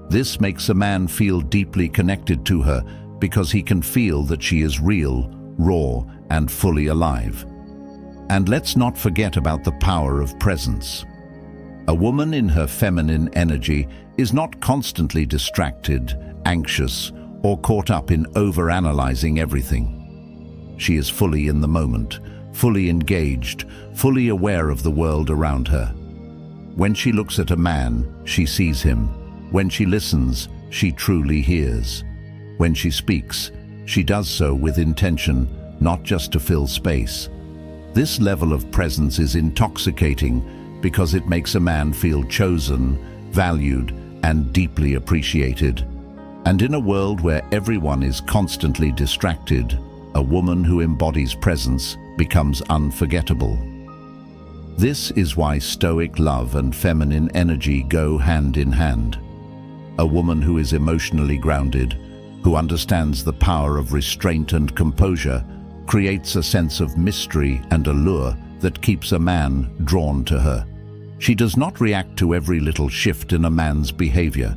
This makes a man feel deeply connected to her because he can feel that she is real, raw, and fully alive. And let's not forget about the power of presence. A woman in her feminine energy is not constantly distracted, anxious, or caught up in overanalyzing everything. She is fully in the moment, fully engaged, fully aware of the world around her. When she looks at a man, she sees him. When she listens, she truly hears. When she speaks, she does so with intention, not just to fill space. This level of presence is intoxicating because it makes a man feel chosen, valued, and deeply appreciated. And in a world where everyone is constantly distracted, a woman who embodies presence becomes unforgettable. This is why Stoic love and feminine energy go hand in hand. A woman who is emotionally grounded, who understands the power of restraint and composure, creates a sense of mystery and allure that keeps a man drawn to her. She does not react to every little shift in a man's behavior.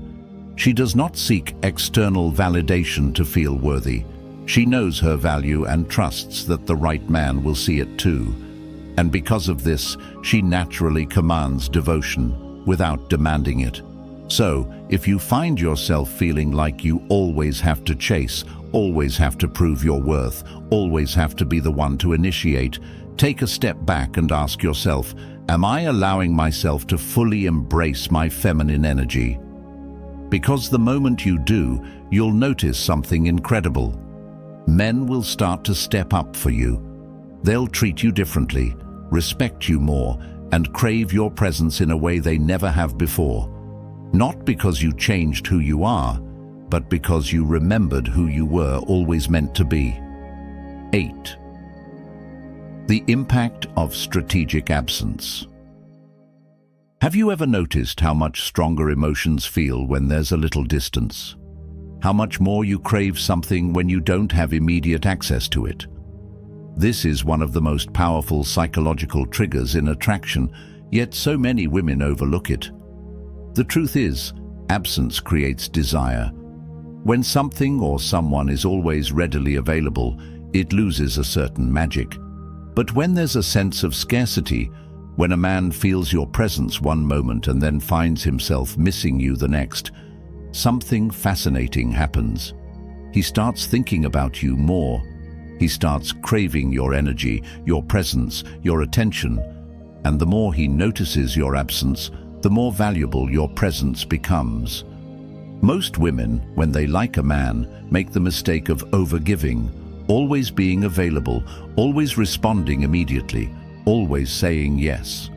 She does not seek external validation to feel worthy. She knows her value and trusts that the right man will see it too. And because of this, she naturally commands devotion without demanding it. So, if you find yourself feeling like you always have to chase, always have to prove your worth, always have to be the one to initiate, take a step back and ask yourself, am I allowing myself to fully embrace my feminine energy? Because the moment you do, you'll notice something incredible. Men will start to step up for you. They'll treat you differently, respect you more, and crave your presence in a way they never have before. Not because you changed who you are, but because you remembered who you were always meant to be. 8. The impact of strategic absence. Have you ever noticed how much stronger emotions feel when there's a little distance? How much more you crave something when you don't have immediate access to it? This is one of the most powerful psychological triggers in attraction, yet so many women overlook it. The truth is, absence creates desire. When something or someone is always readily available, it loses a certain magic. But when there's a sense of scarcity, when a man feels your presence one moment and then finds himself missing you the next, something fascinating happens. He starts thinking about you more. He starts craving your energy, your presence, your attention. And the more he notices your absence, the more valuable your presence becomes. Most women, when they like a man, make the mistake of overgiving, always being available, always responding immediately, always saying yes.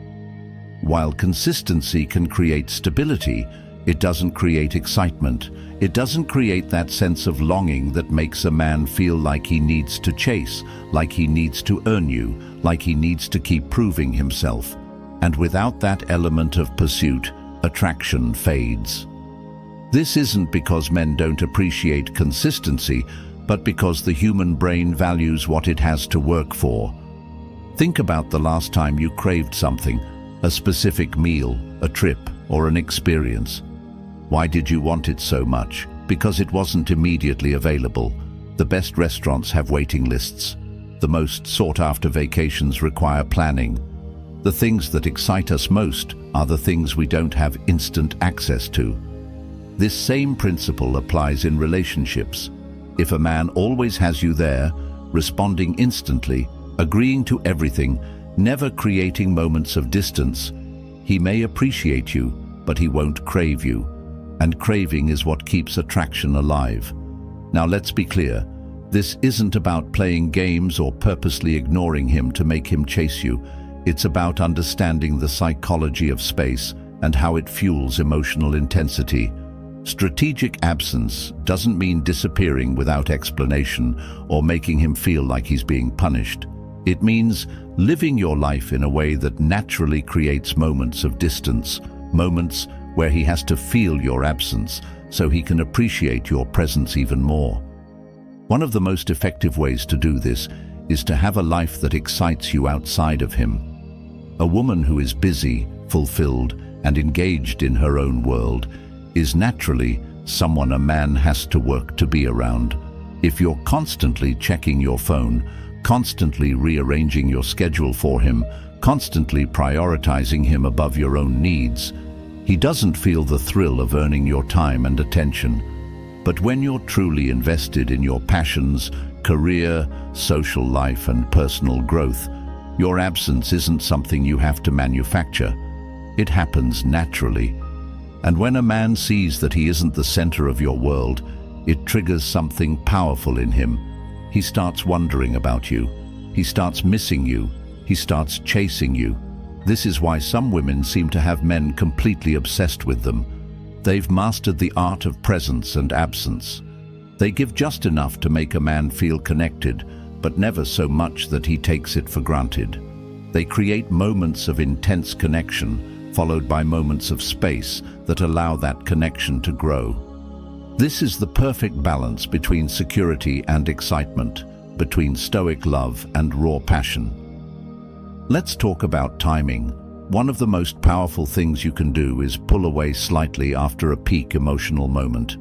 While consistency can create stability, it doesn't create excitement. It doesn't create that sense of longing that makes a man feel like he needs to chase, like he needs to earn you, like he needs to keep proving himself. And without that element of pursuit, attraction fades. This isn't because men don't appreciate consistency, but because the human brain values what it has to work for. Think about the last time you craved something, a specific meal, a trip, or an experience. Why did you want it so much? Because it wasn't immediately available. The best restaurants have waiting lists. The most sought-after vacations require planning. The things that excite us most are the things we don't have instant access to. This same principle applies in relationships. If a man always has you there, responding instantly, agreeing to everything, never creating moments of distance, he may appreciate you, but he won't crave you. And craving is what keeps attraction alive. Now let's be clear, this isn't about playing games or purposely ignoring him to make him chase you. It's about understanding the psychology of space and how it fuels emotional intensity. Strategic absence doesn't mean disappearing without explanation or making him feel like he's being punished. It means living your life in a way that naturally creates moments of distance, moments where he has to feel your absence so he can appreciate your presence even more. One of the most effective ways to do this is to have a life that excites you outside of him. A woman who is busy, fulfilled, and engaged in her own world is naturally someone a man has to work to be around. If you're constantly checking your phone, constantly rearranging your schedule for him, constantly prioritizing him above your own needs, he doesn't feel the thrill of earning your time and attention. But when you're truly invested in your passions, career, social life, and personal growth, your absence isn't something you have to manufacture. It happens naturally. And when a man sees that he isn't the center of your world, it triggers something powerful in him. He starts wondering about you. He starts missing you. He starts chasing you. This is why some women seem to have men completely obsessed with them. They've mastered the art of presence and absence. They give just enough to make a man feel connected, but never so much that he takes it for granted. They create moments of intense connection, followed by moments of space that allow that connection to grow. This is the perfect balance between security and excitement, between stoic love and raw passion. Let's talk about timing. One of the most powerful things you can do is pull away slightly after a peak emotional moment.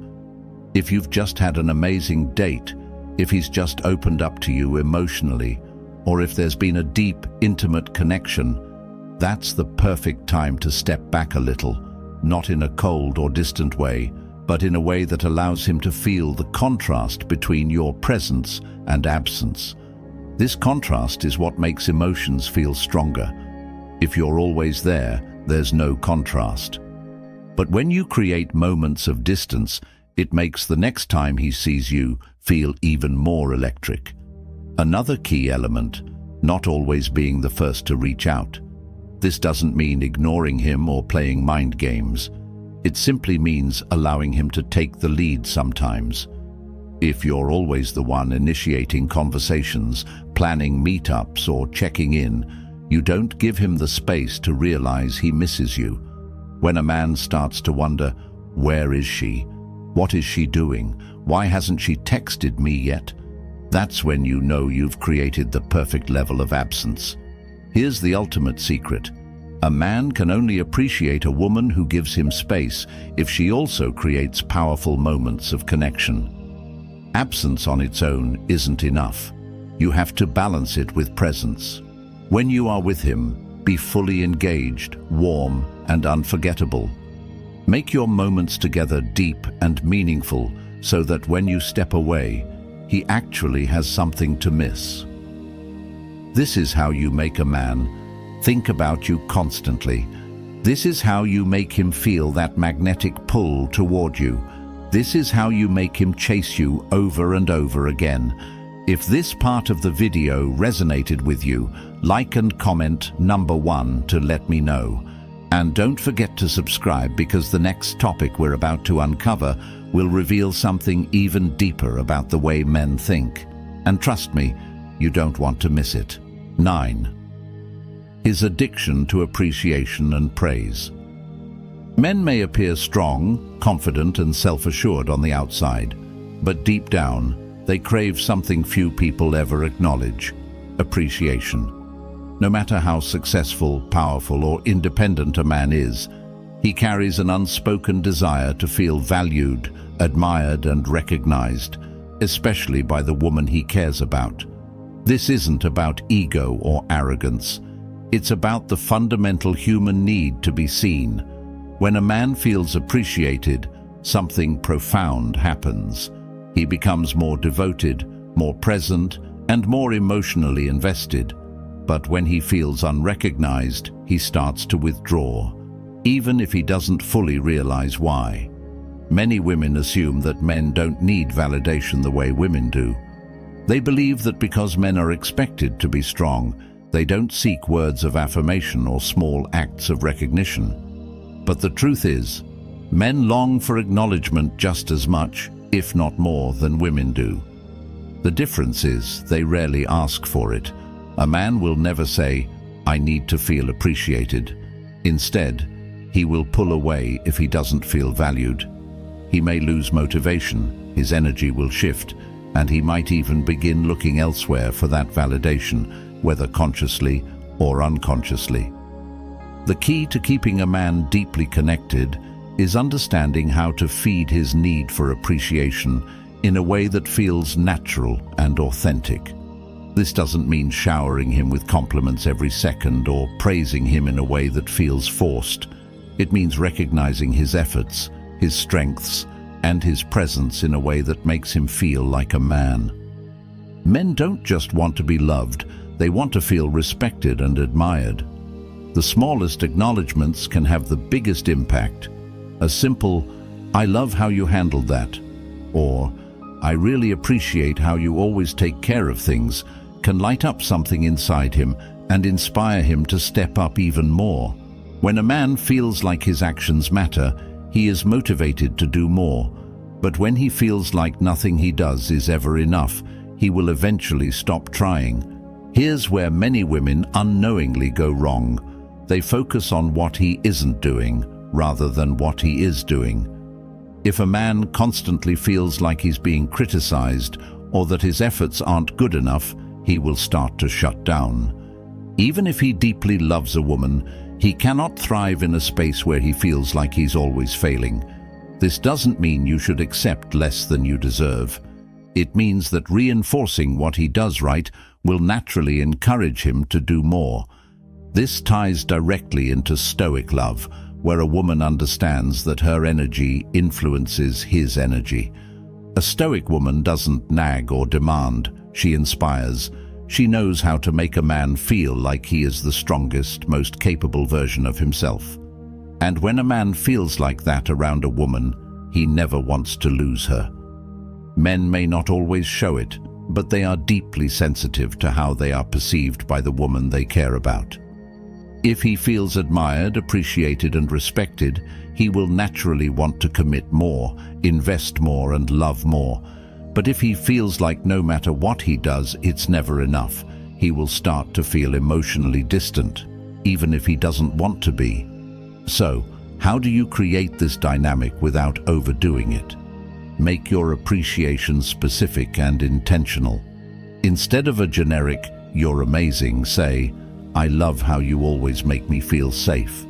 If you've just had an amazing date, if he's just opened up to you emotionally, or if there's been a deep, intimate connection, that's the perfect time to step back a little, not in a cold or distant way, but in a way that allows him to feel the contrast between your presence and absence. This contrast is what makes emotions feel stronger. If you're always there, there's no contrast. But when you create moments of distance, it makes the next time he sees you feel even more electric. Another key element, not always being the first to reach out. This doesn't mean ignoring him or playing mind games. It simply means allowing him to take the lead sometimes. If you're always the one initiating conversations, planning meetups, or checking in, you don't give him the space to realize he misses you. When a man starts to wonder, where is she? What is she doing? Why hasn't she texted me yet? That's when you know you've created the perfect level of absence. Here's the ultimate secret. A man can only appreciate a woman who gives him space if she also creates powerful moments of connection. Absence on its own isn't enough. You have to balance it with presence. When you are with him, be fully engaged, warm, and unforgettable. Make your moments together deep and meaningful so that when you step away, he actually has something to miss. This is how you make a man think about you constantly. This is how you make him feel that magnetic pull toward you. This is how you make him chase you over and over again. If this part of the video resonated with you, like and comment number 1 to let me know. And don't forget to subscribe, because the next topic we're about to uncover will reveal something even deeper about the way men think. And trust me, you don't want to miss it. 9. His addiction to appreciation and praise. Men may appear strong, confident, and self-assured on the outside, but deep down, they crave something few people ever acknowledge: appreciation. No matter how successful, powerful, or independent a man is, he carries an unspoken desire to feel valued, admired, and recognized, especially by the woman he cares about. This isn't about ego or arrogance. It's about the fundamental human need to be seen. When a man feels appreciated, something profound happens. He becomes more devoted, more present, and more emotionally invested. But when he feels unrecognized, he starts to withdraw, even if he doesn't fully realize why. Many women assume that men don't need validation the way women do. They believe that because men are expected to be strong, they don't seek words of affirmation or small acts of recognition. But the truth is, men long for acknowledgement just as much, if not more, than women do. The difference is they rarely ask for it. A man will never say, "I need to feel appreciated." Instead, he will pull away if he doesn't feel valued. He may lose motivation, his energy will shift, and he might even begin looking elsewhere for that validation, whether consciously or unconsciously. The key to keeping a man deeply connected is understanding how to feed his need for appreciation in a way that feels natural and authentic. This doesn't mean showering him with compliments every second or praising him in a way that feels forced. It means recognizing his efforts, his strengths, and his presence in a way that makes him feel like a man. Men don't just want to be loved, they want to feel respected and admired. The smallest acknowledgements can have the biggest impact. A simple, "I love how you handled that," or "I really appreciate how you always take care of things," can light up something inside him and inspire him to step up even more. When a man feels like his actions matter, he is motivated to do more. But when he feels like nothing he does is ever enough, he will eventually stop trying. Here's where many women unknowingly go wrong. They focus on what he isn't doing rather than what he is doing. If a man constantly feels like he's being criticized or that his efforts aren't good enough, he will start to shut down. Even if he deeply loves a woman, he cannot thrive in a space where he feels like he's always failing. This doesn't mean you should accept less than you deserve. It means that reinforcing what he does right will naturally encourage him to do more. This ties directly into Stoic love, where a woman understands that her energy influences his energy. A Stoic woman doesn't nag or demand, she inspires. She knows how to make a man feel like he is the strongest, most capable version of himself. And when a man feels like that around a woman, he never wants to lose her. Men may not always show it, but they are deeply sensitive to how they are perceived by the woman they care about. If he feels admired, appreciated, and respected, he will naturally want to commit more, invest more, and love more. But if he feels like no matter what he does, it's never enough, he will start to feel emotionally distant, even if he doesn't want to be. So, how do you create this dynamic without overdoing it? Make your appreciation specific and intentional. Instead of a generic, "You're amazing," say, "I love how you always make me feel safe."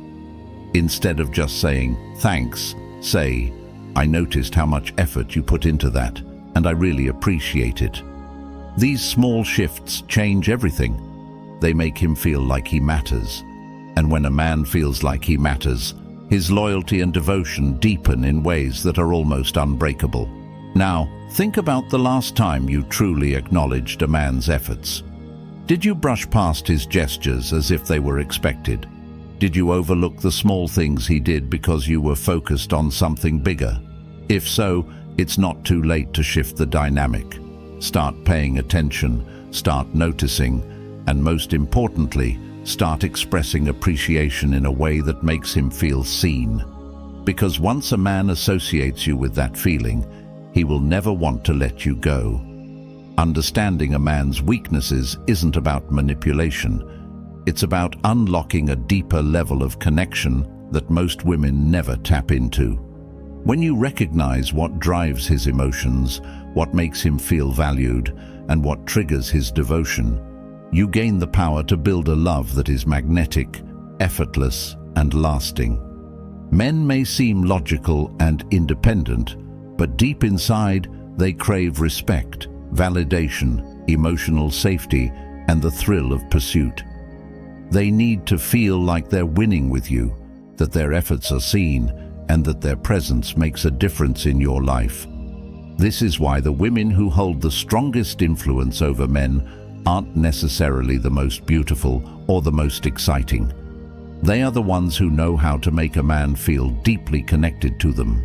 Instead of just saying, "Thanks," say, "I noticed how much effort you put into that, and I really appreciate it." These small shifts change everything. They make him feel like he matters. And when a man feels like he matters, his loyalty and devotion deepen in ways that are almost unbreakable. Now, think about the last time you truly acknowledged a man's efforts. Did you brush past his gestures as if they were expected? Did you overlook the small things he did because you were focused on something bigger? If so, it's not too late to shift the dynamic. Start paying attention, start noticing, and most importantly, start expressing appreciation in a way that makes him feel seen. Because once a man associates you with that feeling, he will never want to let you go. Understanding a man's weaknesses isn't about manipulation. It's about unlocking a deeper level of connection that most women never tap into. When you recognize what drives his emotions, what makes him feel valued, and what triggers his devotion, you gain the power to build a love that is magnetic, effortless, and lasting. Men may seem logical and independent, but deep inside, they crave respect, validation, emotional safety, and the thrill of pursuit. They need to feel like they're winning with you, that their efforts are seen, and that their presence makes a difference in your life. This is why the women who hold the strongest influence over men aren't necessarily the most beautiful or the most exciting. They are the ones who know how to make a man feel deeply connected to them.